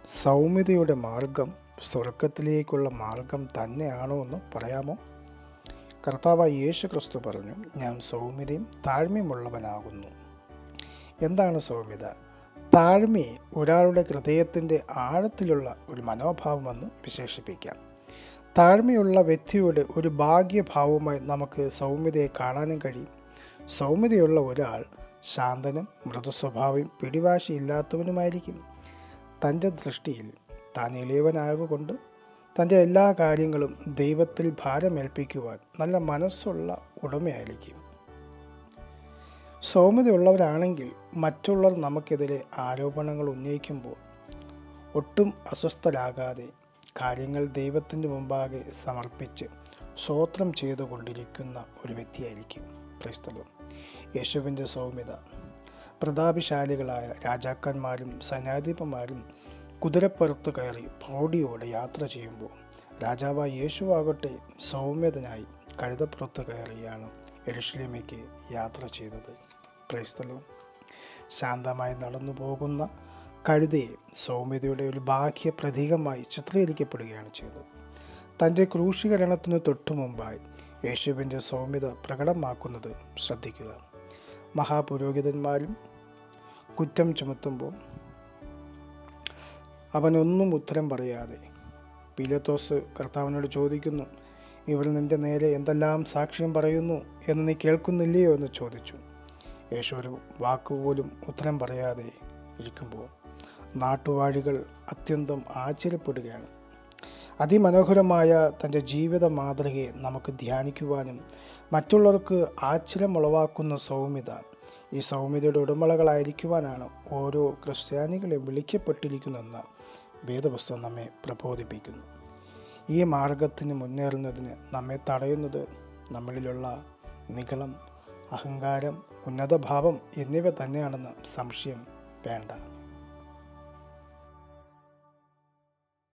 സൗമ്യതയുടെ മാർഗം സ്വർഗത്തിലേക്കുള്ള മാർഗം തന്നെയാണോ എന്ന് പറയാമോ? കർത്താവായ യേശു ക്രിസ്തു പറഞ്ഞു, ഞാൻ സൗമ്യതയും താഴ്മയുമുള്ളവനാകുന്നു. എന്താണ് സൗമ്യത? താഴ്മയെ ഒരാളുടെ ഹൃദയത്തിൻ്റെ ആഴത്തിലുള്ള ഒരു മനോഭാവമെന്ന് വിശേഷിപ്പിക്കാം. താഴ്മയുള്ള വ്യക്തിയുടെ ഒരു ഭാഗ്യഭാവമായി നമുക്ക് സൗമ്യതയെ കാണാനും കഴിയും. സൗമ്യതയുള്ള ഒരാൾ ശാന്തനും മൃദുസ്വഭാവവും പിടിവാശിയില്ലാത്തവനുമായിരിക്കും. തൻ്റെ ദൃഷ്ടിയിൽ താൻ എളിയവനായതുകൊണ്ട് തൻ്റെ എല്ലാ കാര്യങ്ങളും ദൈവത്തിൽ ഭാരമേൽപ്പിക്കുവാൻ നല്ല മനസ്സുള്ള ഉടമയായിരിക്കും. സൗമ്യതയുള്ളവരാണെങ്കിൽ മറ്റുള്ളവർ നമുക്കെതിരെ ആരോപണങ്ങൾ ഉന്നയിക്കുമ്പോൾ ഒട്ടും അസ്വസ്ഥരാകാതെ കാര്യങ്ങൾ ദൈവത്തിൻ്റെ മുമ്പാകെ സമർപ്പിച്ച് സ്തോത്രം ചെയ്തുകൊണ്ടിരിക്കുന്ന ഒരു വ്യക്തിയായിരിക്കും. ക്രിസ്തു യേശുവിൻ്റെ സൗമ്യത. പ്രതാപശാലികളായ രാജാക്കന്മാരും സൈന്യാധിപന്മാരും കുതിരപ്പുറത്ത് കയറി പ്രൗഢിയോടെ യാത്ര ചെയ്യുമ്പോൾ രാജാവായ യേശുവാകട്ടെ സൗമ്യതനായി കഴുതപ്പുറത്ത് കയറിയാണ് യെരൂശലേമിലേക്ക് യാത്ര ചെയ്തത്. ക്രിസ്തു ശാന്തമായി നടന്നു പോകുന്ന കഴുതയെ സൗമ്യതയുടെ ഒരു ബാഹ്യ പ്രതീകമായി ചിത്രീകരിക്കപ്പെടുകയാണ് ചെയ്തത്. തൻ്റെ ക്രൂശീകരണത്തിന് തൊട്ടു മുമ്പായി യേശുവിൻ്റെ സൗമ്യത പ്രകടമാക്കുന്നത് ശ്രദ്ധിക്കുക. മഹാപുരോഹിതന്മാരും കുറ്റം ചുമത്തുമ്പോൾ അവനൊന്നും ഉത്തരം പറയാതെ പീലാത്തോസ് കർത്താവിനോട് ചോദിക്കുന്നു, ഇവർ നിൻ്റെ നേരെ എന്തെല്ലാം സാക്ഷ്യം പറയുന്നു എന്ന് നീ കേൾക്കുന്നില്ലയോ എന്ന് ചോദിച്ചു. യേശു ഒരു വാക്കുപോലും ഉത്തരം പറയാതെ ഇരിക്കുമ്പോൾ നാട്ടുവാഴികൾ അത്യന്തം ആശ്ചര്യപ്പെടുകയാണ്. അതിമനോഹരമായ തൻ്റെ ജീവിത മാതൃകയെ നമുക്ക് ധ്യാനിക്കുവാനും മറ്റുള്ളവർക്ക് ആശ്ചര്യമുളവാക്കുന്ന സൗമ്യത, ഈ സൗമ്യതയുടെ ഉടമകളായിരിക്കുവാനാണ് ഓരോ ക്രിസ്ത്യാനികളെ വിളിക്കപ്പെട്ടിരിക്കുന്നതെന്ന് വേദപുസ്തകം നമ്മെ പ്രബോധിപ്പിക്കുന്നു. ഈ മാർഗത്തിന് മുന്നേറുന്നതിന് നമ്മെ തടയുന്നത് നമ്മളിലുള്ള നിഗളം, അഹങ്കാരം, ഉന്നതഭാവം എന്നിവ തന്നെയാണെന്ന് സംശയം വേണ്ട.